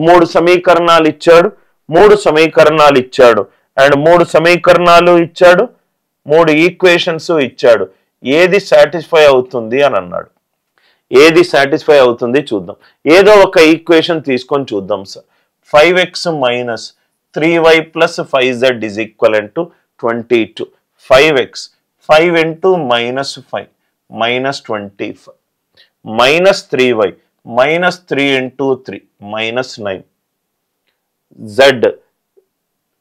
మూడు సమీకరణాలు ఇచ్చాడు, అండ్ మూడు సమీకరణాలు ఇచ్చాడు, మూడు ఈక్వేషన్స్ ఇచ్చాడు. ఏది సాటిస్ఫై అవుతుంది అని అన్నాడు. ఏది సాటిస్ఫై అవుతుంది చూద్దాం. ఏదో ఒక ఈక్వేషన్ తీసుకొని చూద్దాం sir. 5x minus 3y plus 5z is equivalent to 22. 5x 5 into minus 5 minus 25 minus 3y minus 3 into 3 minus 9 z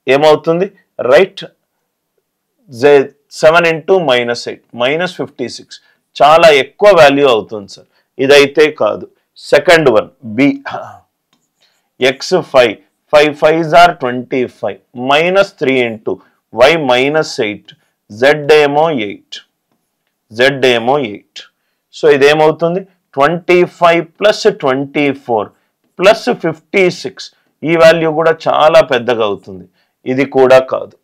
ఏమవుతుంది రైట్ 7 into minus 8 minus 56 చాలా ఎక్కువ వాల్యూ అవుతుంది సార్. ఇదైతే కాదు. Second one B x 5 5s are 25 minus 3 into y minus 8 z ఏమో 8 so ఇదేమవుతుంది 25 plus 24 plus 56 ఈ value కూడా చాలా పెద్దగా అవుతుంది. ఇది కూడా కాదు.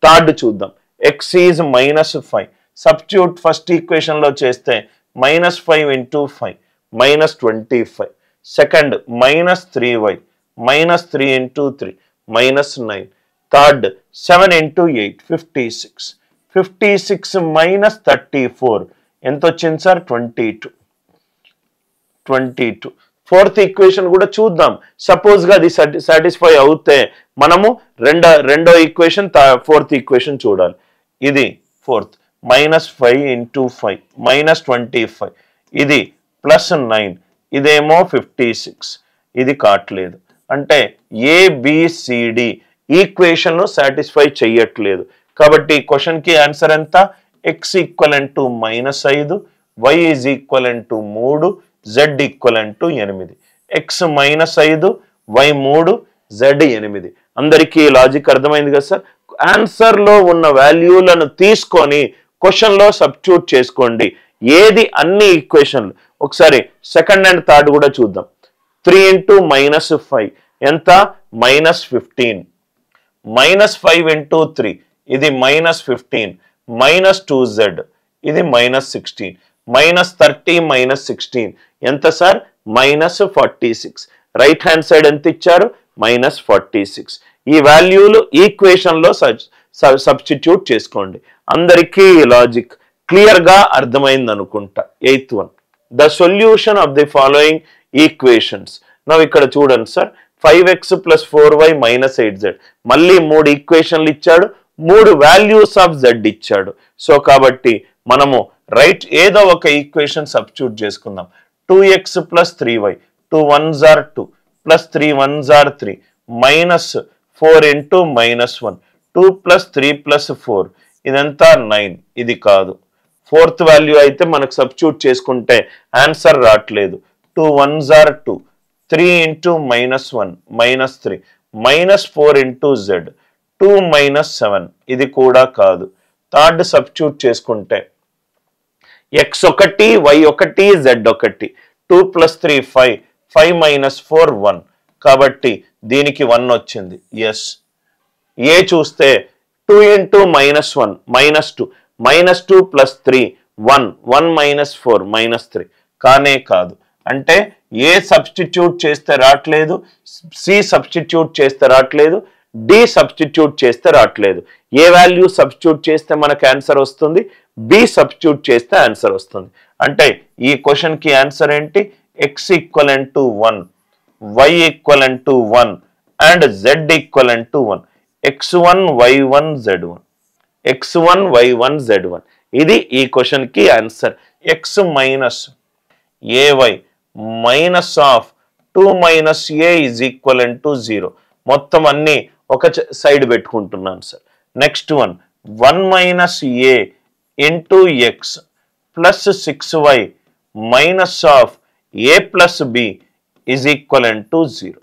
థర్డ్ చూద్దాం. x is minus 5 substitute first equation లో చేస్తే minus 5 into 5 minus 25 second minus 3y minus 3 into 3 minus 9 third 7 into 8 56 minus 34 ఎంత వచ్చింది సార్ 22 ఫోర్త్ ఈక్వేషన్ కూడా చూద్దాం. సపోజ్ గా అది సాటిస్ఫై అవుతే మనము రెండో ఈక్వేషన్ ఫోర్త్ ఈక్వేషన్ చూడాలి. ఇది ఫోర్త్ -5 into 5 minus 25 ఇది +9 ఇదేమో 56 ఇది కాట్లేదు. అంటే ఏబిసిడి ఈక్వేషన్ సాటిస్ఫై చెయ్యట్లేదు. కాబట్టి ఈ క్వశ్చన్ కి ఆన్సర్ ఎంత x equivalent to -5 y is equivalent to 3 z equivalent to 8 x -5 y 3 z 8. అందరికీ లాజిక్ అర్థమైంది కదా సార్. ఆన్సర్ లో ఉన్న వాల్యూలను తీసుకొని క్వశ్చన్ లో సబ్స్టిట్యూట్ చేసుకోండి. ఏది అన్ని ఈక్వేషన్లు ఒకసారి సెకండ్ అండ్ థర్డ్ కూడా చూద్దాం. 3 into -5 ఎంత -15 -5 into 3 ఇది -15 -2z ఇది -16 -30 -16 ఎంత సార్ -46. రైట్ హ్యాండ్ సైడ్ ఎంత ఇచ్చారు -46. ఈ వాల్యూలు ఈక్వేషన్ లో సబ్స్టిట్యూట్ చేసుకోండి. అందరికీ లాజిక్ క్లియర్ గా అర్థమైంది అనుకుంటా. 8th one the solution of the following equations. నవ్వు ఇక్కడ చూడండి sir 5x plus 4y minus 8z మళ్ళీ మూడు ఈక్వేషన్లు ఇచ్చాడు, మూడు వాల్యూస్ ఆఫ్ z ఇచ్చాడు. సో కాబట్టి మనము రైట్ ఏదో ఒక ఈక్వేషన్ సబ్స్టిట్యూట్ చేసుకుందాం. 2x plus 3y 2 1s are 2 plus 3 1s are 3 minus 4 into -1 2 plus 3 plus 4 ఇదంతా 9 ఇది కాదు. ఫోర్త్ వాల్యూ అయితే మనకు సబ్స్టిట్యూట్ చేసుకుంటే ఆన్సర్ రావట్లేదు. 2 1s are 2 3 into -1 -3 -4 into z 2 -7 ఇది కూడా కాదు. థర్డ్ సబ్స్టిట్యూట్ చేసుకుంటే x 1 y 1 z 1 2 plus 3 5 5 minus 4 1 కాబట్టి దీనికి 1 వచ్చింది. ఎస్ ఏ చూస్తే 2 into -1 -2 -2 plus 3 1 1 minus 4 -3 కానే కాదు. అంటే ఏ సబ్స్టిట్యూట్ చేస్తే రావట్లేదు, సి సబ్స్టిట్యూట్ చేస్తే రావట్లేదు, డి సబ్స్టిట్యూట్ చేస్తే రావట్లేదు. ఏ వాల్యూ సబ్స్టిట్యూట్ చేస్తే మనకు ఆన్సర్ వస్తుంది, బి సబ్స్టిట్యూట్ చేస్తే ఆన్సర్ వస్తుంది. అంటే ఈ క్వశ్చన్ కి ఆన్సర్ ఏంటి x equivalent to 1 y equivalent to 1 and z equivalent to 1 x1 y1 z1 x1 y1 z1 ఇది ఈ క్వశ్చన్ కి answer. x minus ay minus of 2 minus a is equivalent to 0 మొత్తం అన్ని ఒక సైడ్ పెట్టుకుంటున్నాను sir. Next one 1 minus a into x plus 6y minus of a plus b is equivalent to 0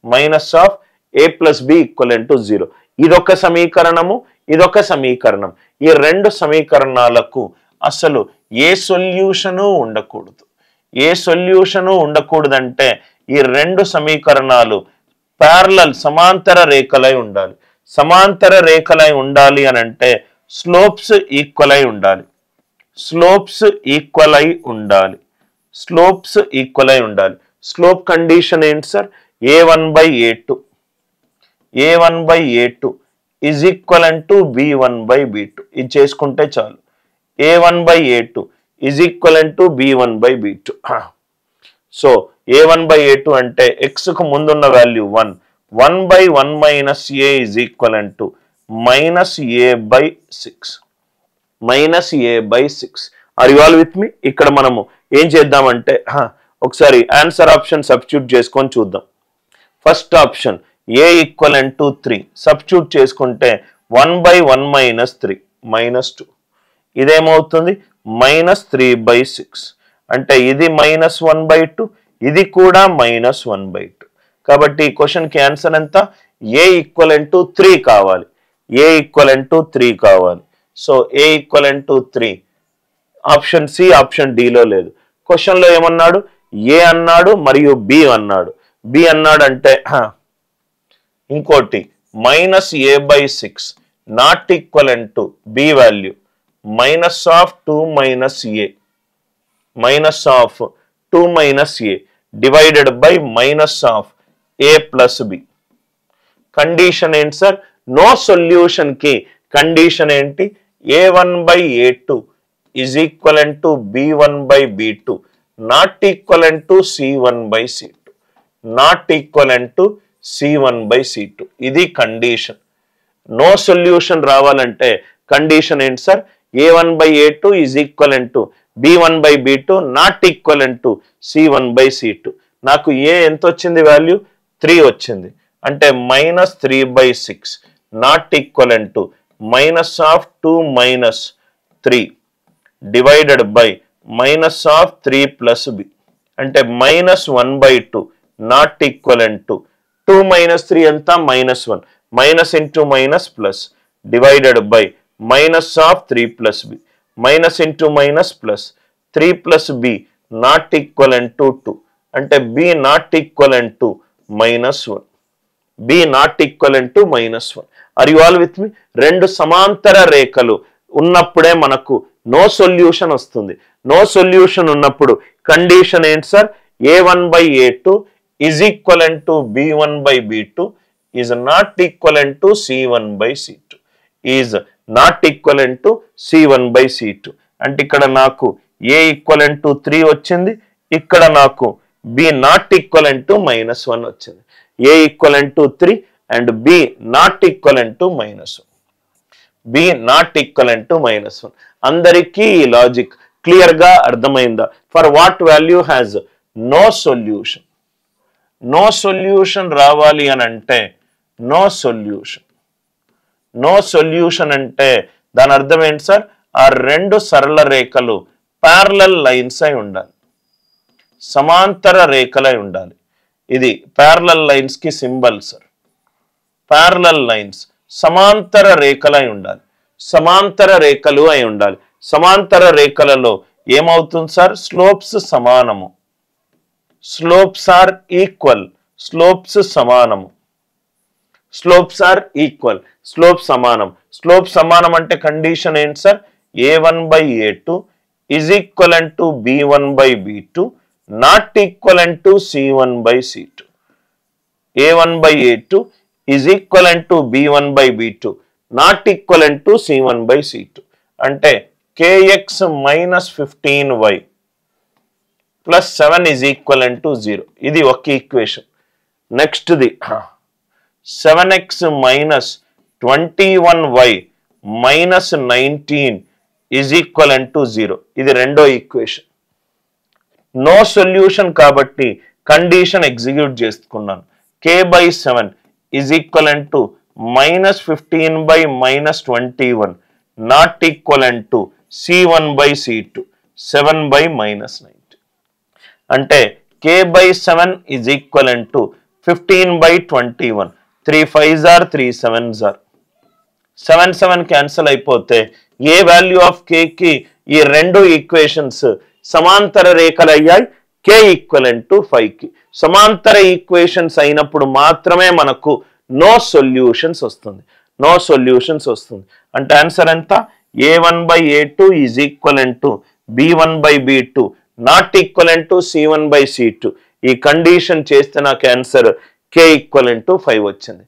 minus of a plus b equivalent to 0. ఇదొక సమీకరణము, ఇదొక సమీకరణం. ఈ రెండు సమీకరణాలకు అసలు ఏ సొల్యూషను ఉండకూడదు. ఏ సొల్యూషను ఉండకూడదంటే ఈ రెండు సమీకరణాలు ప్యారలల్ సమాంతర రేఖలై ఉండాలి. సమాంతర రేఖలై ఉండాలి అని అంటే స్లోప్స్ ఈక్వల్ అయి ఉండాలి. స్లోప్స్ ఈక్వల్ అయి ఉండాలి. స్లోప్స్ ఈక్వల్ అయి ఉండాలి. స్లోప్ కండిషన్ ఏంటి sir? a1 by a2 is equivalent to b1 by b2. ఇది చేసుకుంటే చాలు. a1 by a2 is equivalent to b1 by b2. So a1 by a2 అంటే x కు ముందున్న value 1. 1 by 1 minus a is equivalent to minus a by 6. Minus a by 6. Are you all with me? ఇక్కడ మనము ఏం చేద్దామంటే ఒకసారి answer option substitute చేసుకొని చూద్దాం. First option a equivalent to 3 substitute చేసుకుంటే 1 by 1 minus 3 minus 2. ఇదేమవుతుంది minus 3 by 6. అంటే ఇది minus 1 by 2, ఇది కూడా minus 1 by 2. కాబట్టి ఈ క్వశ్చన్కి ఆన్సర్ ఎంత? a equivalent to 3 కావాలి. a equivalent to 3 కావాలి. So a equivalent to 3 option C option డిలో లేదు. క్వశ్చన్లో ఏమన్నాడు? a అన్నాడు మరియు b అన్నాడు. b అన్నాడు అంటే ఇంకోటి minus a by 6 not equivalent to b value minus of 2 minus a minus of 2 minus a divided by minus of a plus b. Condition ఏంటి సార్? నో సొల్యూషన్ కి కండిషన్ ఏంటి? a1 by a2 is equivalent to b1 by b2 not equivalent to c1 by c2 not equivalent to c1 by c2. ఇది condition. No solution రావాలంటే condition ఏంటి sir? a1 by a2 is equivalent to b1 by b2 not equivalent to c1 by c2. నాకు a ఎంత వచ్చింది value? 3 వచ్చింది. అంటే minus 3 by 6 not equivalent to minus of 2 minus 3 divided by minus of 3 plus b. అంటే minus 1 by 2 not equivalent to 2 minus 3 ఎంత? Minus 1. Minus into minus plus divided by minus of 3 plus b. Minus into minus plus 3 plus b not equivalent to 2. అంటే b not equivalent to minus 1. b not equivalent to minus 1. Are you all with me? రెండు సమాంతర రేఖలు ఉన్నప్పుడే మనకు no solution వస్తుంది. No solution ఉన్నప్పుడు condition ఏంటి sir? a1 by a2 is equivalent to b1 by b2 is not equivalent to c1 by c2 is not equivalent to c1 by c2. అంటే ఇక్కడ నాకు a equivalent to 3 వచ్చింది, ఇక్కడ నాకు b not equivalent to minus 1 వచ్చింది. a equivalent to 3 and b not equivalent to minus 1. b not equivalent to minus 1. అందరికీ ఈ logic clear గా అర్థమైందా? For what value has no solution. No solution రావాలి అని అంటే నో సొల్యూషన్ అంటే దాని అర్థం ఏంటి సార్? ఆ రెండు సరళ రేఖలు ప్యారలల్ లైన్స్ అయి ఉండాలి, సమాంతర రేఖలై ఉండాలి. ఇది ప్యారలల్ లైన్స్ కి సింబల్ సార్. ప్యారలల్ లైన్స్ సమాంతర రేఖలై ఉండాలి, సమాంతర రేఖలు అయి ఉండాలి. సమాంతర రేఖలలో ఏమవుతుంది సార్? స్లోప్స్ సమానము, స్లోప్స్ ఆర్ ఈక్వల్, స్లోప్స్ సమానము, స్లోప్స్ ఆర్ ఈక్వల్, స్లోప్ సమానం. స్లోప్ సమానం అంటే కండిషన్ ఏంటి sir? a1 by a2 is equivalent to b1 by b2 not equivalent to c1 by c2. a1 by a2 is equivalent to b1 by b2 not equivalent to c1 by c2. అంటే kx minus 15y plus 7 is equivalent to 0. ఇది ఒక equation. Next the 7x minus 21y minus 19 is equivalent to 0. ఇది రెండో equation. No solution కాబట్టి condition execute చేసుకున్నాను. k by 7 is equivalent to minus 15 by minus 21 not equivalent to c1 by c2 7 by minus 19. అంటే k by 7 is equivalent to 15 by 21. 3 5s are 3 7s are 7 7 cancel అయిపోతే ఏ value of k కి ఈ రెండు equations సమాంతర రేఖలు అయ్యాయి. k equivalent to 5 కి సమాంతర ఈక్వేషన్స్ అయినప్పుడు మాత్రమే మనకు నో సొల్యూషన్స్ వస్తుంది, నో సొల్యూషన్స్ వస్తుంది. అంటే ఆన్సర్ ఎంత? a1 by a2 is equivalent to b1 by b2 not equivalent to c1 by c2. ఈ కండిషన్ చేస్తే నాకు ఆన్సర్ కే ఈక్వలెంట్ టు 5 వచ్చింది.